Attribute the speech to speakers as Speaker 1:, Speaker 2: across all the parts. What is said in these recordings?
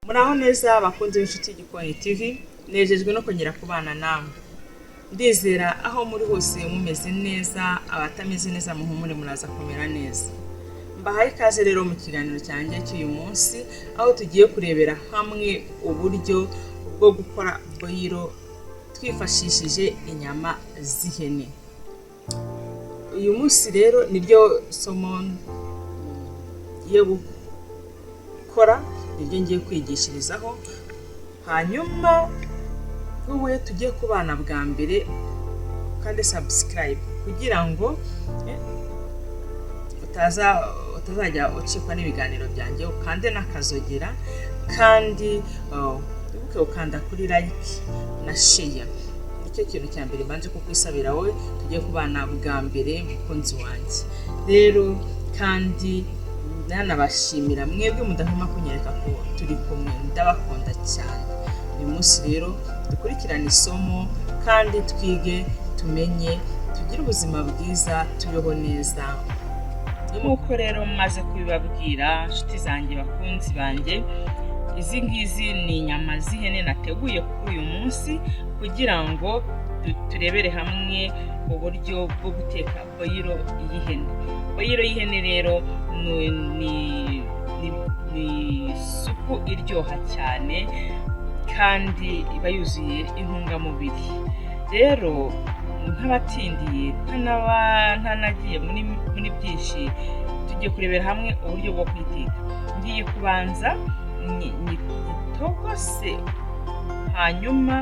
Speaker 1: Muraho neza bakunze inshuti y'Igikoni TV, nejejwe no kongera kubana namwe. Ndizera aho muri hose mumeze neza, abatameze neza muhumure muraza kumera neza. Mbahaye ikaze rero mu kiganiro cyanjye cy'uyu munsi, aho tugiye kurebera hamwe uburyo bwo gukora boilo twifashishije inyama z'ihene. Uyu munsi rero niryo somo ngiye gukora, niryo ngiye kwigishirizaho. Hanyuma wowe tugiye kubana bwa mbere kandi subscribe kugira ngo utazajya ucikwa n'ibiganiro byanjye, ukande n'akazogera kandi ubuke ukanda kuri like na share. Nicyo kintu cya mbere mbanje kukwisabira wowe tugiye kubana bwa mbere mukunzi wanjye. Rero kandi nanabashimira mwebwe mudahuma kunyereka ko turi kumwe, ndabakunda cyane. Uyu munsi rero dukurikirane isomo kandi twige, tumenye, tugire ubuzima bwiza, tubeho neza. Nk'uko rero maze kubibabwira inshuti zanjye bakunzi banjye, izi ngizi ni inyama z'ihene nateguye kuri uyu munsi kugira ngo turebere hamwe uburyo bwo guteka boilo y'ihene. Boilo y'ihene rero ni supu iryoha cyane kandi iba yuzuye intungamubiri. Rero nk'abatindiye ntanagiye muri byinshi, tugiye kurebera hamwe uburyo bwo kwiteka. Ngiye kubanza nyitogose, hanyuma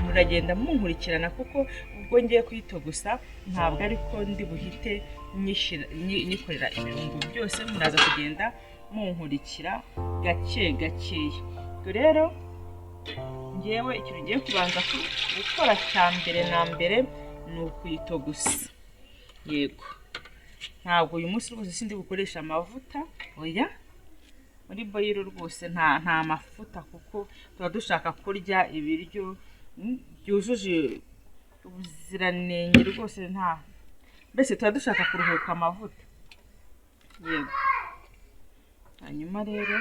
Speaker 1: muragenda munkurikirana kuko ubwo ngiye kuyitogosa ntabwo ariko ndi buhite nyikorera ibirungo byose, muraza kugenda munkurikira gake gakeya. Rero ngewe ikintu ngiye kubanza gukora cya mbere na mbere ni ukuyitogosa. Yego, ntabwo uyu munsi rwose sindi bukoresha amavuta, oya, muri boilo rwose nta mafuta, kuko tuba dushaka kurya ibiryo byujuje ubuziranenge rwose, mbese tuba dushaka kuruhuka amavuta. Yego, hanyuma rero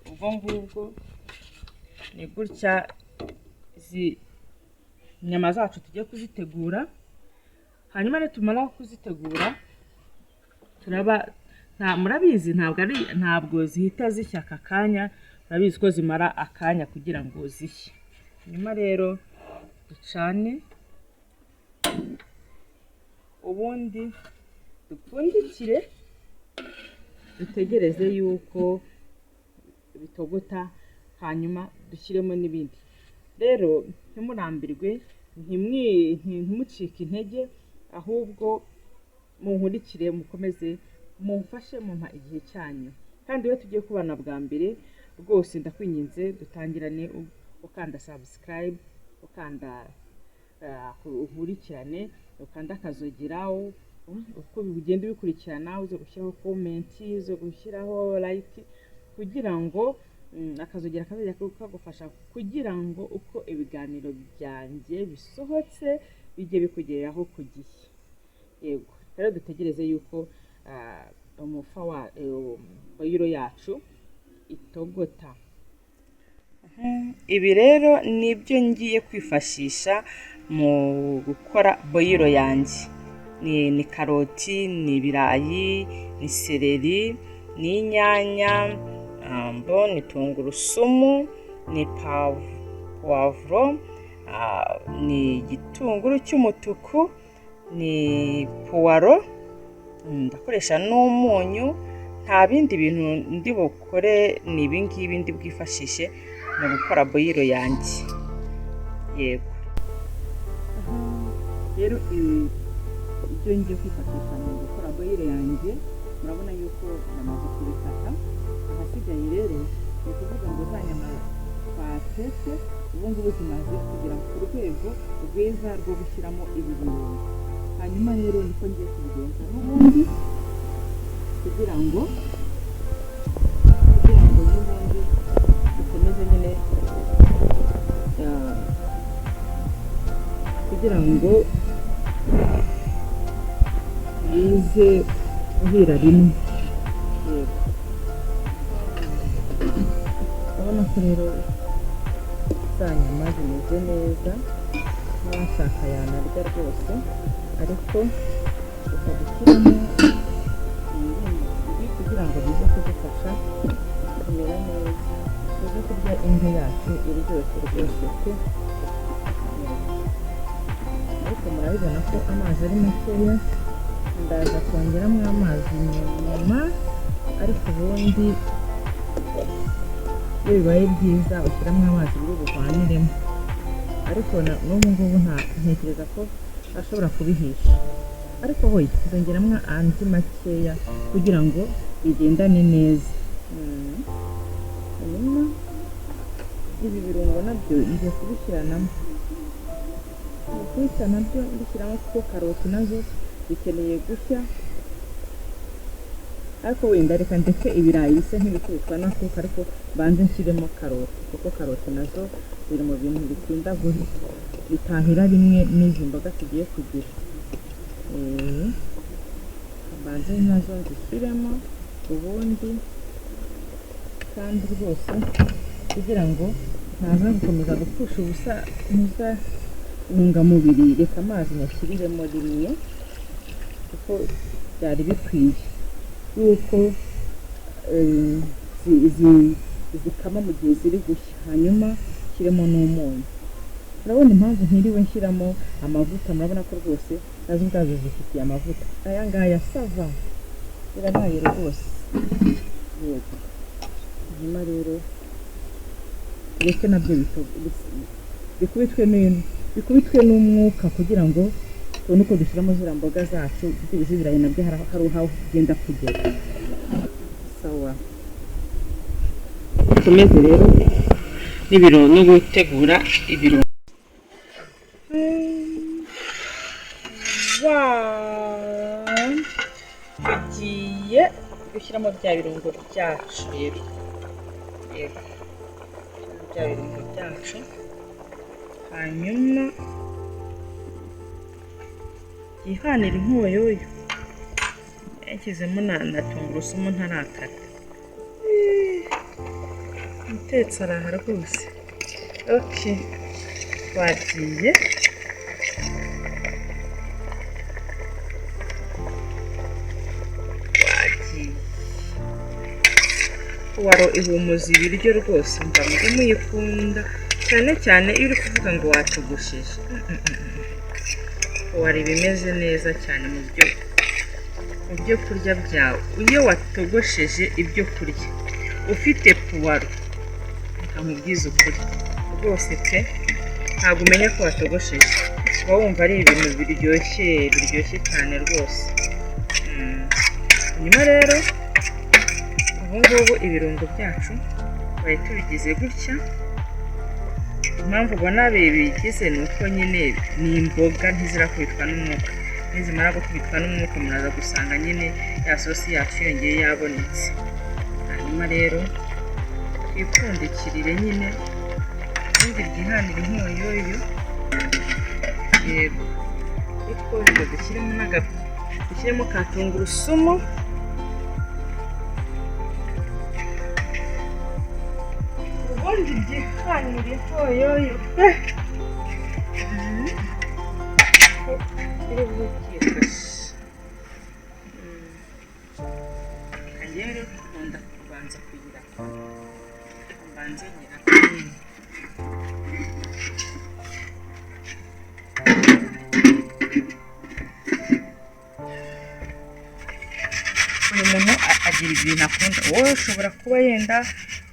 Speaker 1: ubwo ngubwo ni gutya izi inyama zacu tugiye kuzitegura. Hanyuma rero tumara kuzitegura murabizi ntabwo zihita zishya aka kanya, murabizi ko zimara akanya kugira ngo zishye. Hanyuma rero ducane, ubundi dupfundikire, dutegereze yuko bitogota, hanyuma dushyiremo n'ibindi. Rero ntimurambirwe, ntimucike intege, ahubwo munkurikire, mukomeze mumfashe, mumpa igihe cyanyu. Kandi iyo tugiye kubana bwa mbere rwose ndakwinginze dutangirane ukanda subscribe, ukanda ukurikirane, ukanda akazogera, uko bigenda bikurikirana, uze gushyiraho comment, uze gushyiraho like, kugira ngo akazogera kazajya kagufasha kugira ngo uko ibiganiro byanjye bisohotse bijye bikugereraho ku gihe. Yego, rero dutegereze yuko umufa wa boilo yacu itogota. Ibi rero nibyo ngiye kwifashisha mu gukora boilo yanjye. Ni karoti, ni ibirayi, ni seleri, ni inyanya, ni tungurusumu, ni poivro, ni igitunguru cy'umutuku, ni puwaro, ndakoresha n'umunyu. Nta bindi bintu ndi bukore, ni ibi ngibi ndi bwifashishe mu gukora boilo yanjye. Yego, rero ibyo ngiye kwifashisha mu gukora boilo yanjye, murabona yuko namaze kubikata. Ahasigaye rero ni ukuvuga ngo za nyama twatetse ubu ngubu zimaze kugera ku rwego rwiza rwo gushyiramo ibi birungo. Hanyuma rero niko ngiye kubigenza n'ubundi, kugira ngo n'ubundi dukomeze nyine, kugira ngo bize guhira rimwe. urabona ko rero za nyama zimeze neza, n'uwashaka yanarya rwose, ariko ukabishyiramo ibi kugira ngo bize kudufasha kumera neza, tuze kurya indyo yacu iryoshye rwose pe. Ariko murabibona ko amazi ari makeya, ndaza kongeramo amazi nyuma, ariko ubundi iyo bibaye byiza ushyiramo amazi biri buvaniremo, ariko n'ubu ngubu ntekereza ko ashobora kubihisha, ariko hoya nzongeramo andi makeya kugira ngo bigendane neza. Hanyuma ibi birungo nabyo ngiye kubishyiranamo, kubishyira nabyo mbishyiramo kuko karoti nazo bikeneye gushya, ariko wenda reka ndetse ibirayi bisa nk'ibikubitwa n'akuka, ariko banze nshyiremo karoti kuko karoti nazo ziri mu bintu bitinda bitahira rimwe n'izi mboga tugiye kugira. Banze nazo nzishyiremo ubundi, kandi rwose kugira ngo ntaza gukomeza gupfusha ubusa muza intungamubiri, reka amazi nyashyiriremo rimwe kuko byari bikwiye yuko zikama mu gihe ziri gushya, hanyuma nshyiremo n'umunyu. Urabona impamvu ntiriwe nshyiramo amavuta, murabona ko rwose nazo ubwazo zifitiye amavuta, aya ngaya sava birabaye rwose. Yego, hanyuma rero ndetse nabyo bikubitwe n'umwuka kugira ngo tubone uko dushyiramo ziriya mboga zacu, byibuze ibirayi nabyo hari aho ugenda kugera. Sawa, dukomeze rero no gutegura ibirungo. Tugiye gushyiramo bya birungo byacu rero, bya birungo byacu, hanyuma yihanira inkoyoyo, yashyizemo na tungurusumu ntarakata, umutetse araha rwose. Okay, twagiye. Puwaro ihumuza ibiryo rwose, mba muyikunda cyane cyane iyo uri kuvuga ngo watogosheje. Puwaro iba imeze neza cyane mu byo kurya byawe. Iyo watogosheje ibyo kurya ufite puwaro, nkamubwiza ukuri rwose pe, ntabwo umenya ko watogosheje, uba wumva ari ibintu biryoshye cyane rwose. Hanyuma rero ubu ngubu ibirungo byacu bari tubigize gutya. Impamvu ubona bigize ni uko nyine ni imboga, ntizirakubitwa n'umwuka. Nizimara gukubitwa n'umwuka muraza gusanga nyine ya sosi yacu yongeye yabonetse. Hanyuma rero twipfundikirire nyine, ubundi ryihanire inkoyoyo. Yego, ariko rero dushyiremo ka tungurusumu, ubundi ryihanire inkoyoyo pe. Rero nkunda kubanza kugira mbanze nyirakamwe. Buri muntu agira ibintu akunda, wowe ushobora kuba yenda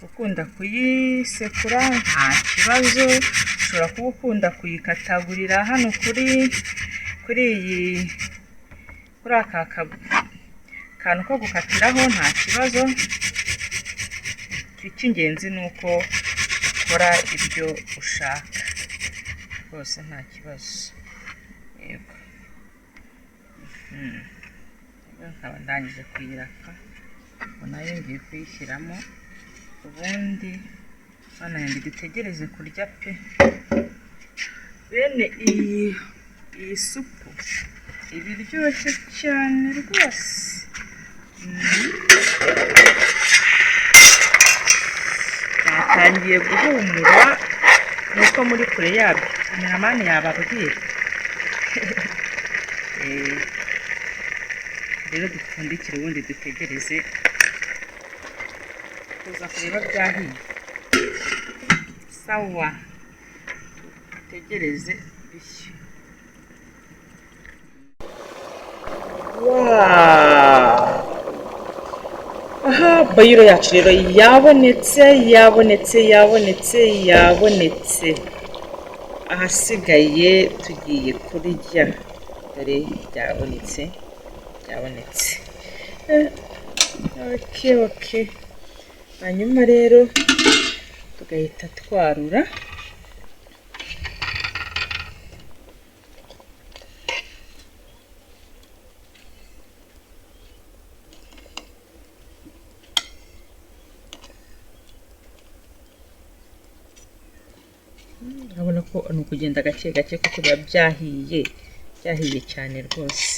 Speaker 1: ukunda kuyisekura nta kibazo, ushobora kuba ukunda kuyikatagurira hano kuri aka kantu ko gukatiraho, nta kibazo. Icy'ingenzi ni uko ukora ibyo ushaka rwose, nta kibazo. Yego, nkaba ndangije kuyiraka, nayo ngiye kuyishyiramo, ubundi hano yandi dutegereze kurya pe. Bene iyi supu iba iryoshye cyane rwose. atangiye guhumura nuko muri kure yabyo kameramani yababwira. Rero dupfundikire ubundi dutegereze kuza kureba byahiye. Sawa, dutegereze bishya. Aha, bayiro yacu rero yabonetse. Ahasigaye tugiye kurya. Dore byabonetse. Okay. Hanyuma rero tugahita twarura. Urabona ko ni ukugenda gake gake kuko biba byahiye cyane rwose.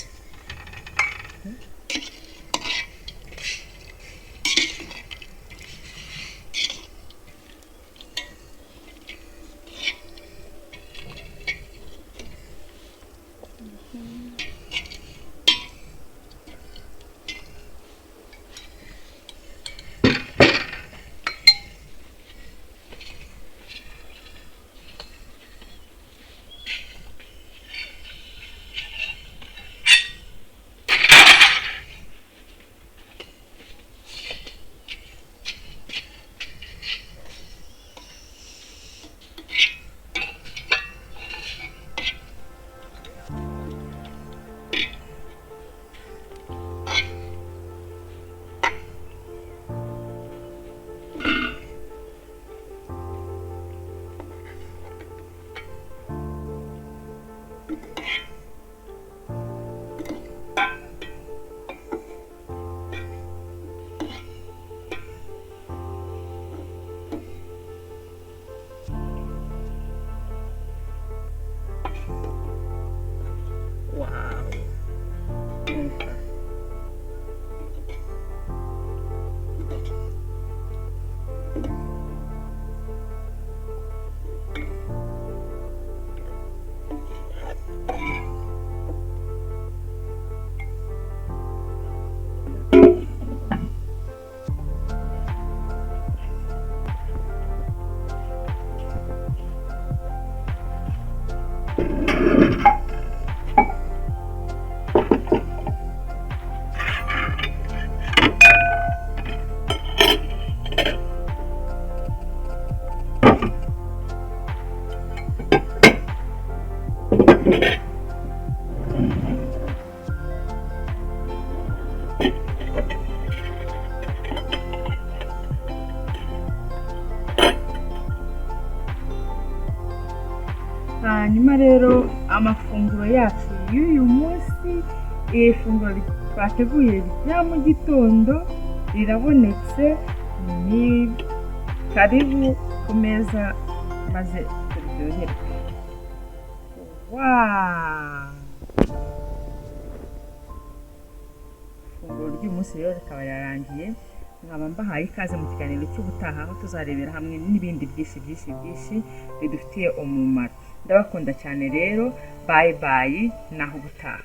Speaker 1: Hanyuma rero amafunguro yacu y'uyu munsi, iri funguro twateguye rya mu gitondo rirabonetse. Ni karibu ku meza maze turyoherwe. Ifunguro ry'umunsi rero rikaba yarangiye. Nkaba mbahaye ikaze mu kiganiro cy'ubutaha, aho tuzarebera hamwe n'ibindi byinshi bidufitiye umumaro. Ndabakunda cyane rero, bye naho ubutaha.